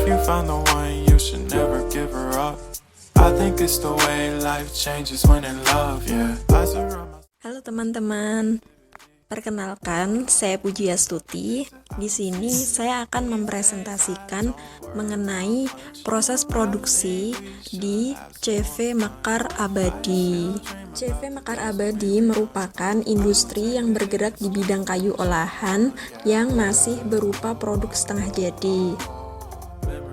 you found the one, you should never give her up. I think it's the way life changes when in love, yeah. Halo teman-teman, perkenalkan saya Puji Astuti. Di sini saya akan mempresentasikan mengenai proses produksi di CV Mekar Abadi. CV Mekar Abadi merupakan industri yang bergerak di bidang kayu olahan yang masih berupa produk setengah jadi.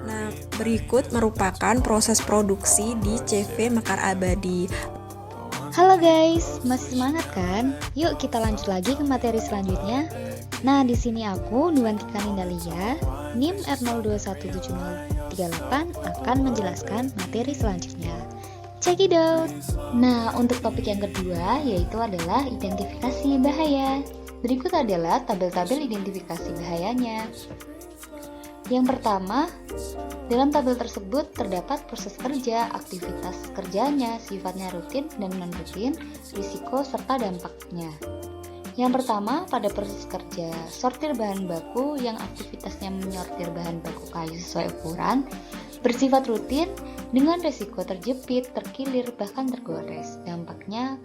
Nah, berikut merupakan proses produksi di CV Mekar Abadi. Halo guys, masih semangat kan? Yuk kita lanjut lagi ke materi selanjutnya. Nah, di sini aku, Nuantika Nindalia, NIM R021738 akan menjelaskan materi selanjutnya. Check it out. Nah, untuk topik yang kedua yaitu adalah identifikasi bahaya. Berikut adalah tabel-tabel identifikasi bahayanya. Yang pertama, dalam tabel tersebut terdapat proses kerja, aktivitas kerjanya, sifatnya rutin dan non-rutin, risiko serta dampaknya. Yang pertama, pada proses kerja, sortir bahan baku yang aktivitasnya menyortir bahan baku kayu sesuai ukuran, bersifat rutin dengan risiko terjepit, terkilir, bahkan tergores. Dampaknya,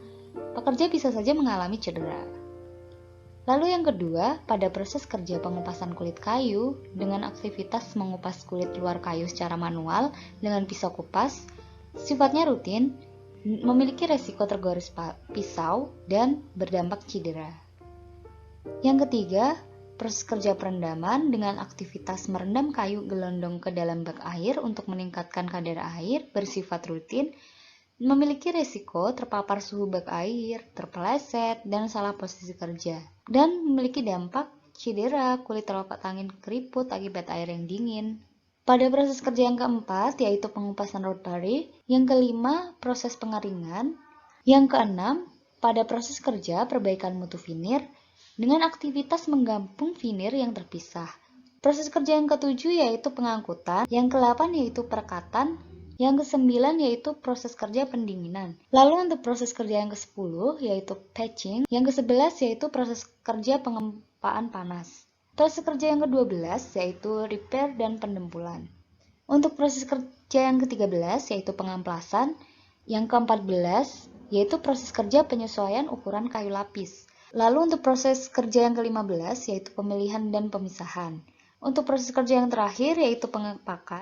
pekerja bisa saja mengalami cedera. Lalu yang kedua, pada proses kerja pengupasan kulit kayu dengan aktivitas mengupas kulit luar kayu secara manual dengan pisau kupas, sifatnya rutin, memiliki resiko tergores pisau dan berdampak cedera. Yang ketiga, proses kerja perendaman dengan aktivitas merendam kayu gelondong ke dalam bak air untuk meningkatkan kadar air bersifat rutin, memiliki resiko terpapar suhu bak air, terpeleset, dan salah posisi kerja, dan memiliki dampak cedera, kulit terlopak angin keriput akibat air yang dingin. Pada proses kerja yang keempat, yaitu pengupasan rotary, yang kelima, proses pengeringan, yang keenam, pada proses kerja perbaikan mutu vinir, dengan aktivitas menggampung vinir yang terpisah. Proses kerja yang ketujuh yaitu pengangkutan, yang ke-8 yaitu perekatan, yang ke-9 yaitu proses kerja pendinginan. Lalu untuk proses kerja yang ke-10 yaitu patching, yang ke-11 yaitu proses kerja pengempaan panas. Proses kerja yang ke-12 yaitu repair dan pendempulan. Untuk proses kerja yang ke-13 yaitu pengamplasan, yang ke-14 yaitu proses kerja penyesuaian ukuran kayu lapis. Lalu untuk proses kerja yang ke-15 yaitu pemilihan dan pemisahan. Untuk proses kerja yang terakhir yaitu pengepakan.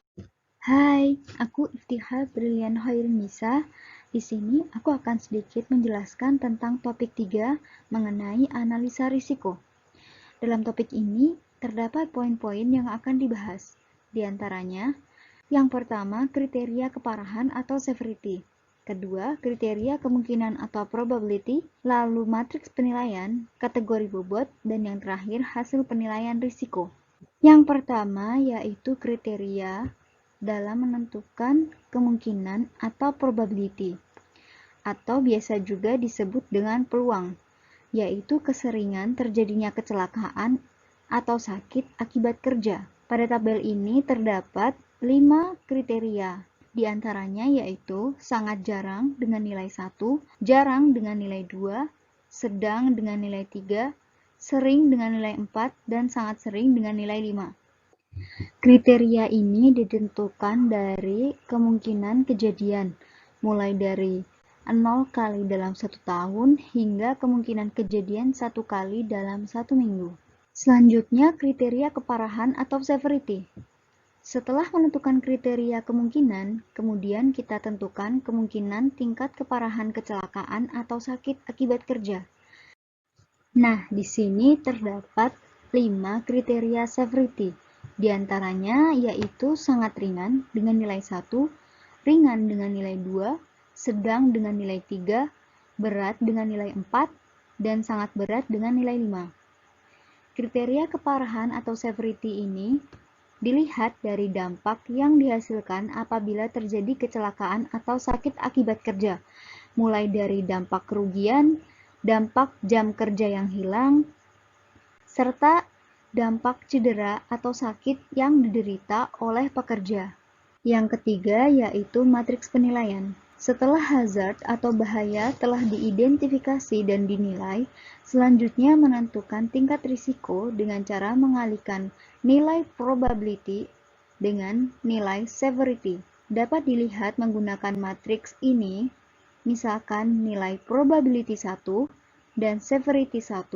Hai, aku Iftihar Brilian Hoirunisa. Di sini aku akan sedikit menjelaskan tentang topik 3 mengenai analisa risiko. Dalam topik ini terdapat poin-poin yang akan dibahas. Di antaranya, yang pertama kriteria keparahan atau severity. Kedua, kriteria kemungkinan atau probability, lalu matriks penilaian, kategori bobot, dan yang terakhir hasil penilaian risiko. Yang pertama yaitu kriteria dalam menentukan kemungkinan atau probability, atau biasa juga disebut dengan peluang, yaitu keseringan terjadinya kecelakaan atau sakit akibat kerja. Pada tabel ini terdapat 5 kriteria, di antaranya yaitu sangat jarang dengan nilai 1, jarang dengan nilai 2, sedang dengan nilai 3, sering dengan nilai 4, dan sangat sering dengan nilai 5. Kriteria ini ditentukan dari kemungkinan kejadian, mulai dari 0 kali dalam 1 tahun hingga kemungkinan kejadian 1 kali dalam 1 minggu. Selanjutnya, kriteria keparahan atau severity. Setelah menentukan kriteria kemungkinan, kemudian kita tentukan kemungkinan tingkat keparahan kecelakaan atau sakit akibat kerja. Nah, di sini terdapat 5 kriteria severity. Di antaranya yaitu sangat ringan dengan nilai 1, ringan dengan nilai 2, sedang dengan nilai 3, berat dengan nilai 4, dan sangat berat dengan nilai 5. Kriteria keparahan atau severity ini dilihat dari dampak yang dihasilkan apabila terjadi kecelakaan atau sakit akibat kerja, mulai dari dampak kerugian, dampak jam kerja yang hilang, serta dampak cedera atau sakit yang diderita oleh pekerja. Yang ketiga yaitu matriks penilaian. Setelah hazard atau bahaya telah diidentifikasi dan dinilai, selanjutnya menentukan tingkat risiko dengan cara mengalihkan nilai probability dengan nilai severity. Dapat dilihat menggunakan matriks ini, misalkan nilai probability 1 dan severity 1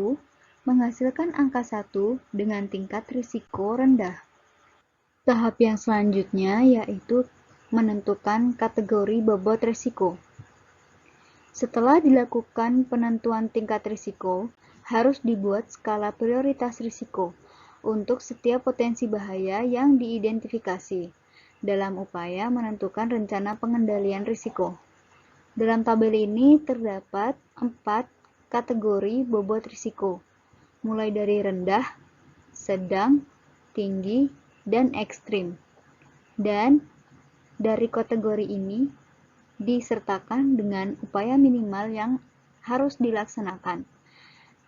menghasilkan angka 1 dengan tingkat risiko rendah. Tahap yang selanjutnya yaitu menentukan kategori bobot risiko. Setelah dilakukan penentuan tingkat risiko, harus dibuat skala prioritas risiko untuk setiap potensi bahaya yang diidentifikasi dalam upaya menentukan rencana pengendalian risiko. Dalam tabel ini terdapat 4 kategori bobot risiko, mulai dari rendah, sedang, tinggi, dan ekstrim. Dan dari kategori ini disertakan dengan upaya minimal yang harus dilaksanakan.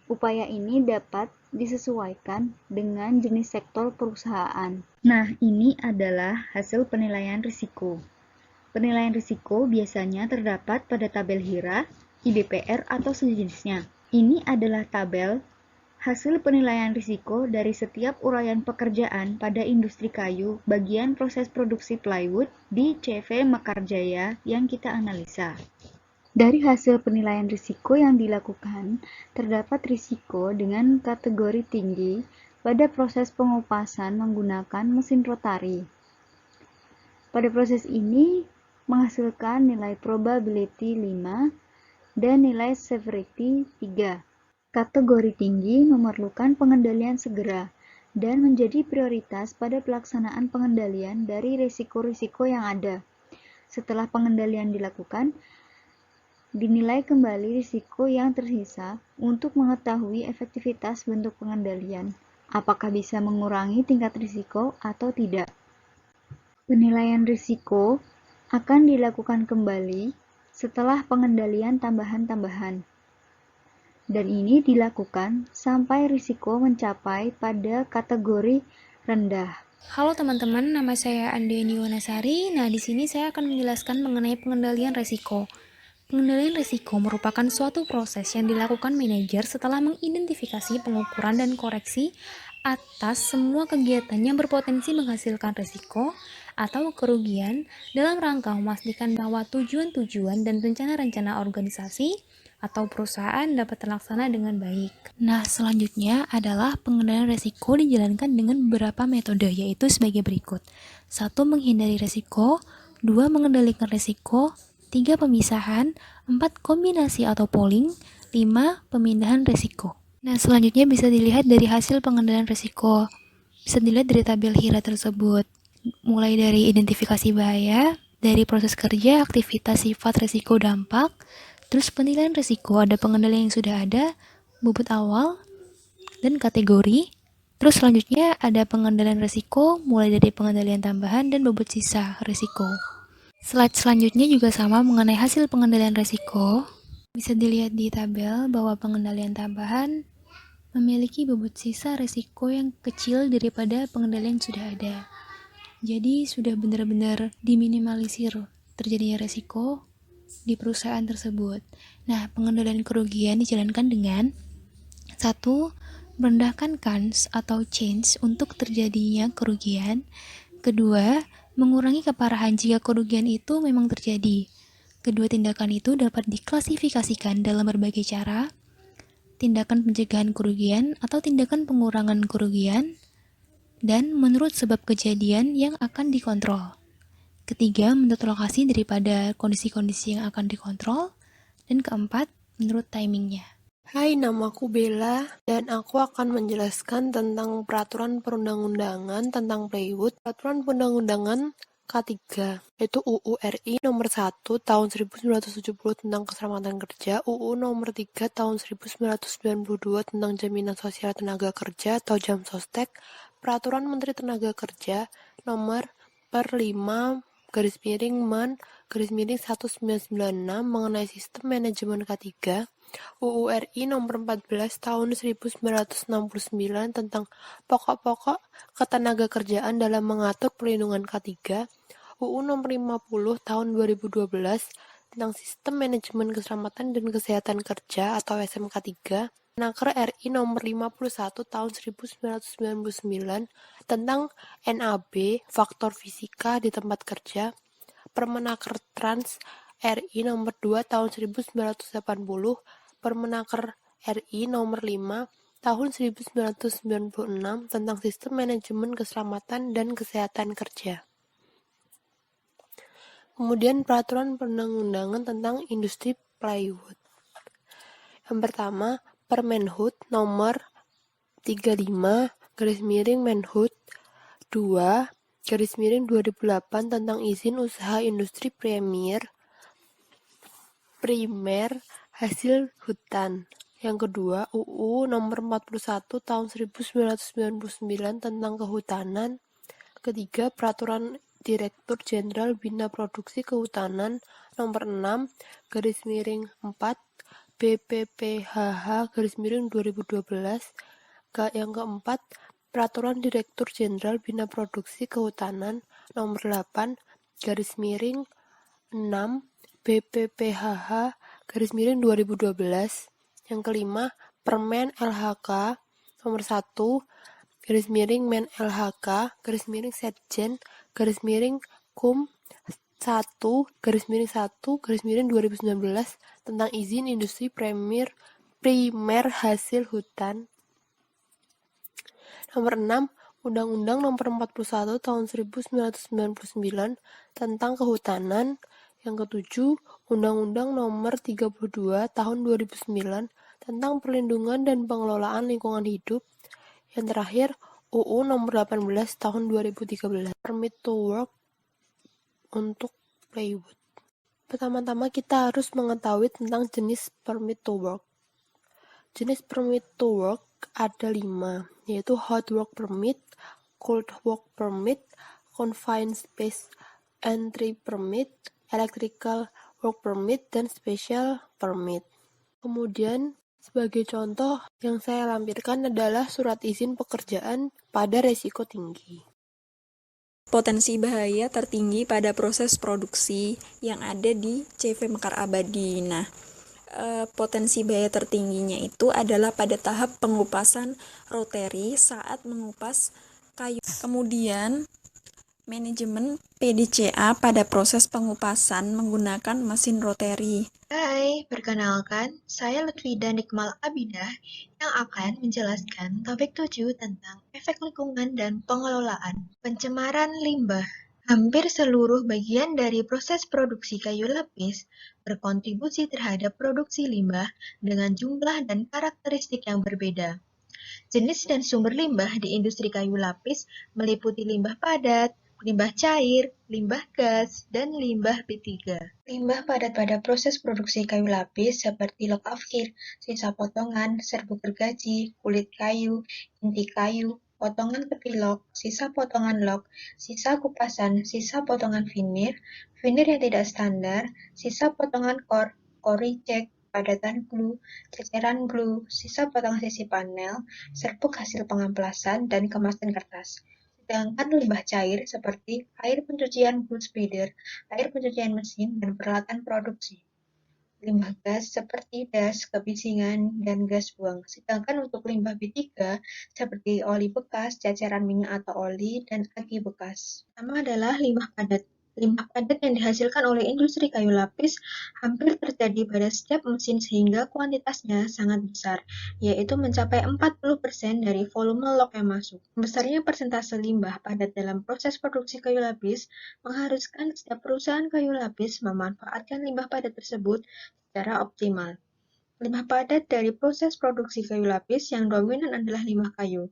Upaya ini dapat disesuaikan dengan jenis sektor perusahaan. Nah, ini adalah hasil penilaian risiko. Penilaian risiko biasanya terdapat pada tabel HIRA, IBPR, atau sejenisnya. Ini adalah tabel hasil penilaian risiko dari setiap uraian pekerjaan pada industri kayu bagian proses produksi plywood di CV Mekarjaya yang kita analisa. Dari hasil penilaian risiko yang dilakukan, terdapat risiko dengan kategori tinggi pada proses pengupasan menggunakan mesin rotari. Pada proses ini menghasilkan nilai probability 5 dan nilai severity 3. Kategori tinggi memerlukan pengendalian segera dan menjadi prioritas pada pelaksanaan pengendalian dari risiko-risiko yang ada. Setelah pengendalian dilakukan, dinilai kembali risiko yang tersisa untuk mengetahui efektivitas bentuk pengendalian, apakah bisa mengurangi tingkat risiko atau tidak. Penilaian risiko akan dilakukan kembali setelah pengendalian tambahan-tambahan. Dan ini dilakukan sampai risiko mencapai pada kategori rendah. Halo teman-teman, nama saya Andeni Wanasari. Nah, di sini saya akan menjelaskan mengenai pengendalian risiko. Pengendalian risiko merupakan suatu proses yang dilakukan manajer setelah mengidentifikasi, pengukuran, dan koreksi atas semua kegiatan yang berpotensi menghasilkan risiko atau kerugian dalam rangka memastikan bahwa tujuan-tujuan dan rencana-rencana organisasi atau perusahaan dapat terlaksana dengan baik. Nah, selanjutnya adalah pengendalian risiko dijalankan dengan beberapa metode, yaitu sebagai berikut. 1. Menghindari risiko. 2. Mengendalikan risiko. 3. Pemisahan. 4. Kombinasi atau pooling. 5. Pemindahan risiko. Nah, selanjutnya bisa dilihat dari hasil pengendalian risiko. Bisa dilihat dari tabel HIRA tersebut. Mulai dari identifikasi bahaya, dari proses kerja, aktivitas, sifat, risiko, dampak. Terus penilaian risiko, ada pengendalian yang sudah ada, bobot awal, dan kategori. Terus selanjutnya ada pengendalian risiko, mulai dari pengendalian tambahan dan bobot sisa risiko. Slide selanjutnya juga sama mengenai hasil pengendalian risiko. Bisa dilihat di tabel bahwa pengendalian tambahan memiliki bobot sisa risiko yang kecil daripada pengendalian yang sudah ada. Jadi sudah benar-benar diminimalisir terjadinya risiko di perusahaan tersebut. Nah, pengendalian kerugian dijalankan dengan 1. Merendahkan kans atau chance untuk terjadinya kerugian. 2. Mengurangi keparahan jika kerugian itu memang terjadi. Kedua tindakan itu dapat diklasifikasikan dalam berbagai cara. Tindakan pencegahan kerugian atau tindakan pengurangan kerugian, dan menurut sebab kejadian yang akan dikontrol. Ketiga, menurut lokasi daripada kondisi-kondisi yang akan dikontrol. Dan keempat, menurut timingnya. Hai, namaku Bella dan aku akan menjelaskan tentang peraturan perundang-undangan tentang plywood. Peraturan perundang-undangan K3, yaitu UU RI nomor 1 tahun 1970 tentang keselamatan kerja, UU nomor 3 tahun 1992 tentang jaminan sosial tenaga kerja atau Jamsostek, Peraturan Menteri Tenaga Kerja nomor per 5 Men 1996 mengenai sistem manajemen K3, UU RI nomor 14 tahun 1969 tentang pokok-pokok ketenaga kerjaan dalam mengatur perlindungan K3, UU nomor 50 tahun 2012 tentang sistem manajemen keselamatan dan kesehatan kerja atau SMK3, Naker RI nomor 51 tahun 1999 tentang NAB, faktor fisika di tempat kerja, Permenaker Trans RI nomor 2 tahun 1980, Permenaker RI nomor 5 tahun 1996 tentang sistem manajemen keselamatan dan kesehatan kerja. Kemudian peraturan perundang-undangan tentang industri plywood. Yang pertama, Permenhub nomor 35 Menhub 2 2008 tentang izin usaha industri primer hasil hutan. Yang kedua, UU nomor 41 tahun 1999 tentang kehutanan. Ketiga, peraturan Direktur Jenderal Bina Produksi Kehutanan nomor 6 4 BPPHH 2012. Yang keempat, peraturan Direktur Jenderal Bina Produksi Kehutanan nomor 8 6 BPPHH 2012. Yang kelima, Permen LHK nomor 1 Men LHK Setjen Kum 1 2019 tentang izin industri primer hasil hutan. Nomor 6, Undang-Undang Nomor 41 Tahun 1999 tentang Kehutanan. Yang ketujuh, Undang-Undang Nomor 32 Tahun 2009 tentang Perlindungan dan Pengelolaan Lingkungan Hidup. Yang terakhir, UU Nomor 18 Tahun 2013, Permit to Work untuk plywood. Pertama-tama kita harus mengetahui tentang jenis Permit to Work. Jenis Permit to Work ada 5, yaitu Hot Work Permit, Cold Work Permit, Confined Space Entry Permit, Electrical Work Permit, dan Special Permit. Kemudian, sebagai contoh yang saya lampirkan adalah surat izin pekerjaan pada resiko tinggi. Potensi bahaya tertinggi pada proses produksi yang ada di CV Mekar Abadi. Nah, potensi bahaya tertingginya itu adalah pada tahap pengupasan rotary saat mengupas kayu. Kemudian, manajemen PDCA pada proses pengupasan menggunakan mesin rotary. Hai, perkenalkan, saya Lutfida Nikmal Abidah yang akan menjelaskan topik 7 tentang efek lingkungan dan pengelolaan. Pencemaran limbah. Hampir seluruh bagian dari proses produksi kayu lapis berkontribusi terhadap produksi limbah dengan jumlah dan karakteristik yang berbeda. Jenis dan sumber limbah di industri kayu lapis meliputi limbah padat, limbah cair, limbah gas, dan limbah B3. Limbah padat pada proses produksi kayu lapis seperti log afkir, sisa potongan, serbuk gergaji, kulit kayu, inti kayu, potongan tepi log, sisa potongan log, sisa kupasan, sisa potongan vinir yang tidak standar, sisa potongan core reject, padatan glue, ceceran glue, sisa potongan sisi panel, serbuk hasil pengamplasan, dan kemasan kertas. Sedangkan limbah cair seperti air pencucian glue spider, air pencucian mesin, dan peralatan produksi. Limbah gas seperti das, kebisingan, dan gas buang. Sedangkan untuk limbah B3 seperti oli bekas, ceceran minyak atau oli, dan aki bekas. Pertama adalah limbah padat. Limbah padat yang dihasilkan oleh industri kayu lapis hampir terjadi pada setiap mesin sehingga kuantitasnya sangat besar, yaitu mencapai 40% dari volume log yang masuk. Besarnya persentase limbah padat dalam proses produksi kayu lapis mengharuskan setiap perusahaan kayu lapis memanfaatkan limbah padat tersebut secara optimal. Limbah padat dari proses produksi kayu lapis yang dominan adalah limbah kayu.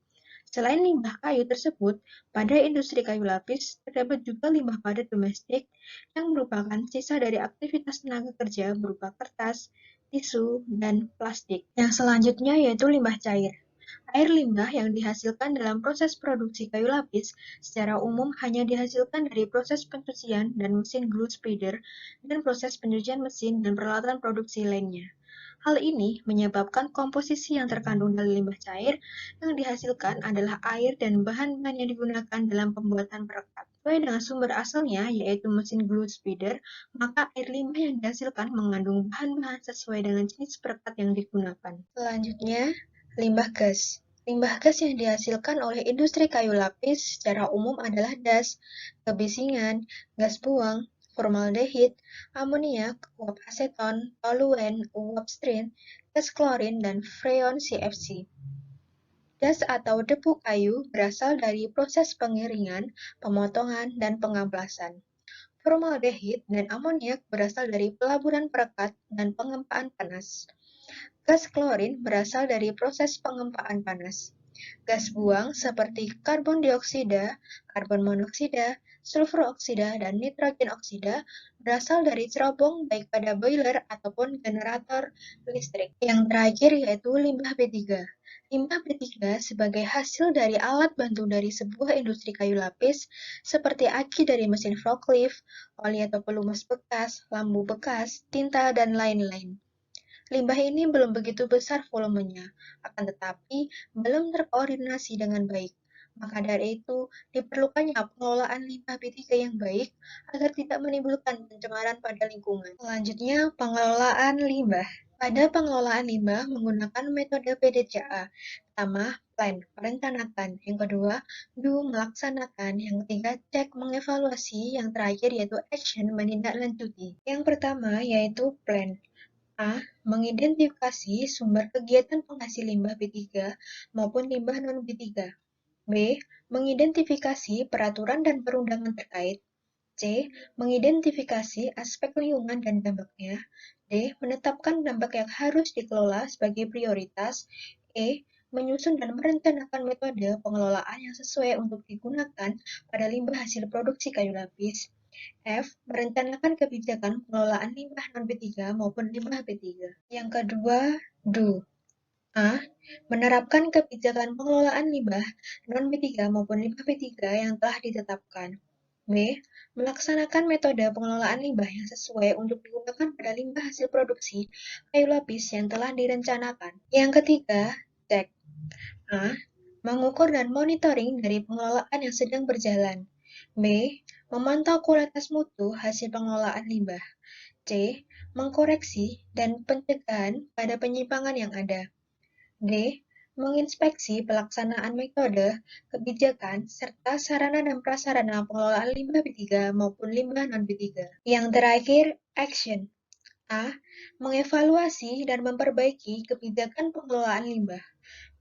Selain limbah kayu tersebut, pada industri kayu lapis terdapat juga limbah padat domestik yang merupakan sisa dari aktivitas tenaga kerja berupa kertas, tisu, dan plastik. Yang selanjutnya yaitu limbah cair. Air limbah yang dihasilkan dalam proses produksi kayu lapis secara umum hanya dihasilkan dari proses pencucian dan mesin glue spider dan proses pencucian mesin dan peralatan produksi lainnya. Hal ini menyebabkan komposisi yang terkandung dalam limbah cair yang dihasilkan adalah air dan bahan-bahan yang digunakan dalam pembuatan perekat. Sesuai dengan sumber asalnya, yaitu mesin glue spider, maka air limbah yang dihasilkan mengandung bahan-bahan sesuai dengan jenis perekat yang digunakan. Selanjutnya, limbah gas. Limbah gas yang dihasilkan oleh industri kayu lapis secara umum adalah das, kebisingan, gas buang, formaldehid, amoniak, uap aseton, toluen, uap strin, gas klorin, dan freon CFC. Das atau debu kayu berasal dari proses pengiringan, pemotongan, dan pengamplasan. Formaldehid dan amoniak berasal dari pelaburan perekat dan pengempaan panas. Gas klorin berasal dari proses pengempaan panas. Gas buang seperti karbon dioksida, karbon monoksida, sulfur oksida, dan nitrogen oksida berasal dari cerobong baik pada boiler ataupun generator listrik. Yang terakhir yaitu limbah B3. Limbah B3 sebagai hasil dari alat bantu dari sebuah industri kayu lapis seperti aki dari mesin forklift, oli atau pelumas bekas, lampu bekas, tinta, dan lain-lain. Limbah ini belum begitu besar volumenya, akan tetapi belum terkoordinasi dengan baik. Maka dari itu, diperlukannya pengelolaan limbah B3 yang baik agar tidak menimbulkan pencemaran pada lingkungan. Selanjutnya, pengelolaan limbah. Pada pengelolaan limbah menggunakan metode PDCA. Pertama, plan, merencanakan. Yang kedua, do, melaksanakan. Yang ketiga, cek, mengevaluasi. Yang terakhir yaitu action, menindaklanjuti. Yang pertama yaitu plan. A. Mengidentifikasi sumber kegiatan penghasil limbah B3 maupun limbah non-B3. B. Mengidentifikasi peraturan dan perundangan terkait. C. Mengidentifikasi aspek lingkungan dan dampaknya. D. Menetapkan dampak yang harus dikelola sebagai prioritas. E. Menyusun dan merencanakan metode pengelolaan yang sesuai untuk digunakan pada limbah hasil produksi kayu lapis. F. Merencanakan kebijakan pengelolaan limbah non-B3 maupun limbah B3. Yang kedua, do. A. Menerapkan kebijakan pengelolaan limbah non-B3 maupun limbah B3 yang telah ditetapkan. B. Melaksanakan metode pengelolaan limbah yang sesuai untuk digunakan pada limbah hasil produksi kayu lapis yang telah direncanakan. Yang ketiga, cek. A. Mengukur dan monitoring dari pengelolaan yang sedang berjalan. B. Memantau kualitas mutu hasil pengelolaan limbah. C. Mengkoreksi dan pencegahan pada penyimpangan yang ada. D. Menginspeksi pelaksanaan metode, kebijakan, serta sarana dan prasarana pengelolaan limbah B3 maupun limbah non-B3. Yang terakhir, action. A. Mengevaluasi dan memperbaiki kebijakan pengelolaan limbah.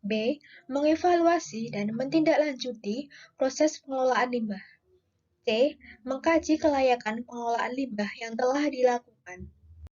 B. Mengevaluasi dan menindaklanjuti proses pengelolaan limbah. C. Mengkaji kelayakan pengelolaan limbah yang telah dilakukan.